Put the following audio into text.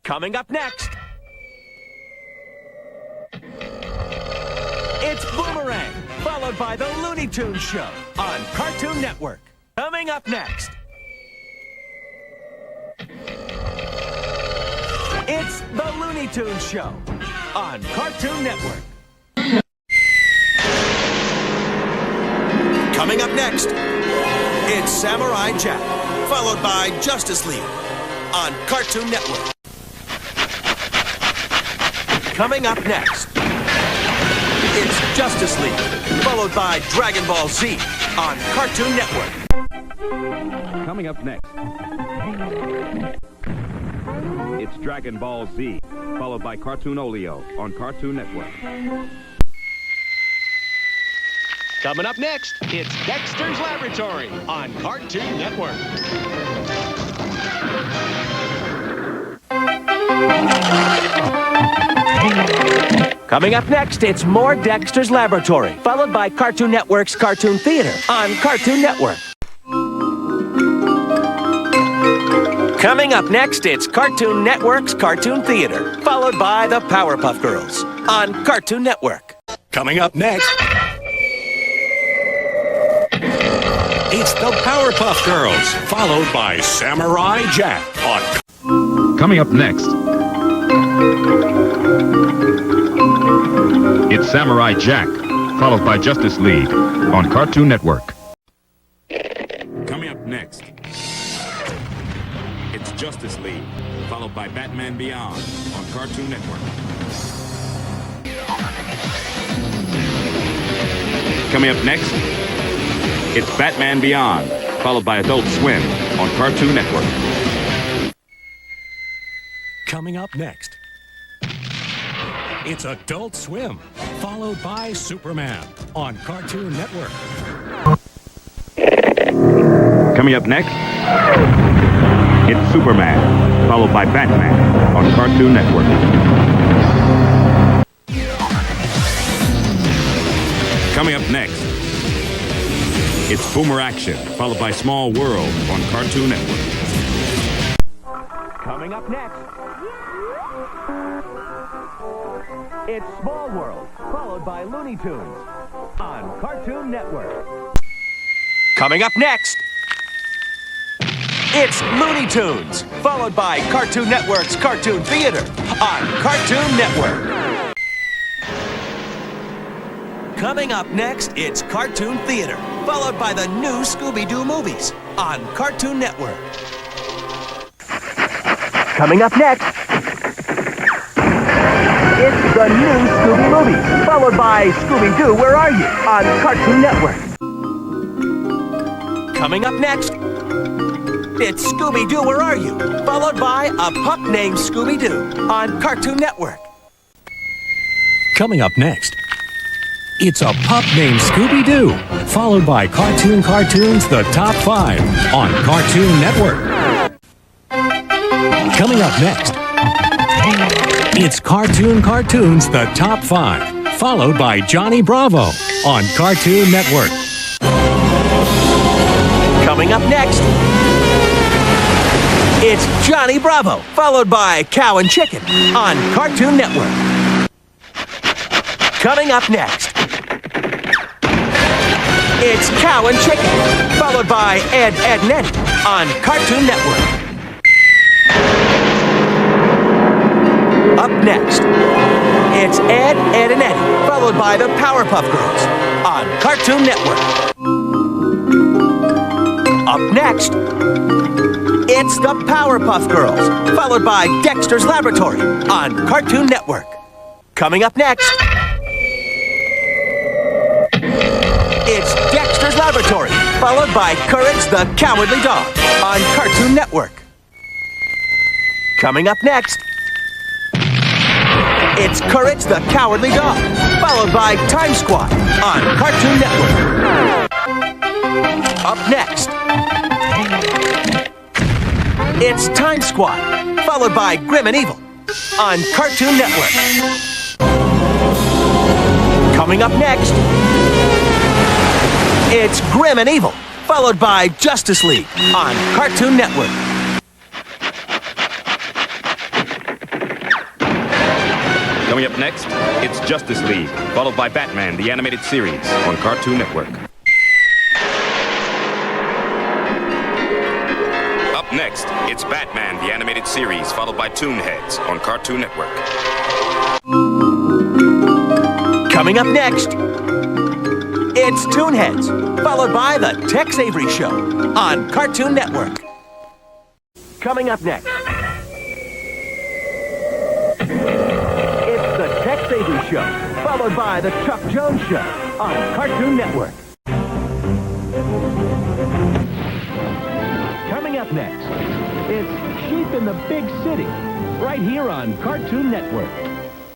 Coming up next, it's Boomerang, followed by the Looney Tunes Show on Cartoon Network. Coming up next, it's the Looney Tunes Show on Cartoon Network. Coming up next, it's Samurai Jack, followed by Justice League on Cartoon Network. Coming up next, it's Justice League, followed by Dragon Ball Z on Cartoon Network. Coming up next, it's Dragon Ball Z, followed by Cartoonolio on Cartoon Network. Coming up next, it's Dexter's Laboratory on Cartoon Network. Coming up next, it's more Dexter's Laboratory, followed by Cartoon Network's Cartoon Theater on Cartoon Network. Coming up next, it's Cartoon Network's Cartoon Theater, followed by the Powerpuff Girls on Cartoon Network. Coming up next, it's the Powerpuff Girls, followed by Samurai Jack on... Coming up next, it's Samurai Jack, followed by Justice League on Cartoon Network. Coming up next, it's Justice League, followed by Batman Beyond on Cartoon Network. Coming up next, it's Batman Beyond, followed by Adult Swim on Cartoon Network. Coming up next, it's Adult Swim, followed by Superman on Cartoon Network. Coming up next, it's Superman, followed by Batman on Cartoon Network. Coming up next, it's Boomer Action, followed by Small World on Cartoon Network. Coming up next, it's Small World, followed by Looney Tunes on Cartoon Network. Coming up next, it's Looney Tunes, followed by Cartoon Network's Cartoon Theater on Cartoon Network. Coming up next, it's Cartoon Theater, followed by the new Scooby-Doo movies on Cartoon Network. Coming up next, it's the new Scooby movies, followed by Scooby-Doo, Where Are You? On Cartoon Network. Coming up next, it's Scooby-Doo, Where Are You? Followed by A Pup Named Scooby-Doo on Cartoon Network. Coming up next, it's A Pup Named Scooby-Doo, followed by Cartoons, The Top 5 on Cartoon Network. Coming up next, it's Cartoons, The Top 5, followed by Johnny Bravo on Cartoon Network. Coming up next, it's Johnny Bravo, followed by Cow and Chicken on Cartoon Network. Coming up next, it's Cow and Chicken, followed by Ed, Edd n Eddy on Cartoon Network. Up next, it's Ed, Edd n Eddy, followed by the Powerpuff Girls on Cartoon Network. Up next, it's the Powerpuff Girls, followed by Dexter's Laboratory on Cartoon Network. Coming up next, it's Dexter's Laboratory, followed by Courage the Cowardly Dog on Cartoon Network. Coming up next, it's Courage the Cowardly Dog, followed by Time Squad on Cartoon Network. Up next, it's Time Squad, followed by Grim and Evil on Cartoon Network. Coming up next, it's Grim and Evil, followed by Justice League on Cartoon Network. Coming up next, it's Justice League, followed by Batman, the animated series, on Cartoon Network. Up next, it's Batman, the animated series, followed by Toonheads on Cartoon Network. Coming up next, it's Toonheads, followed by the Tex Avery Show on Cartoon Network. Coming up next, it's the Tex Avery Show, followed by the Chuck Jones Show on Cartoon Network. Coming up next, it's Sheep in the Big City, right here on Cartoon Network.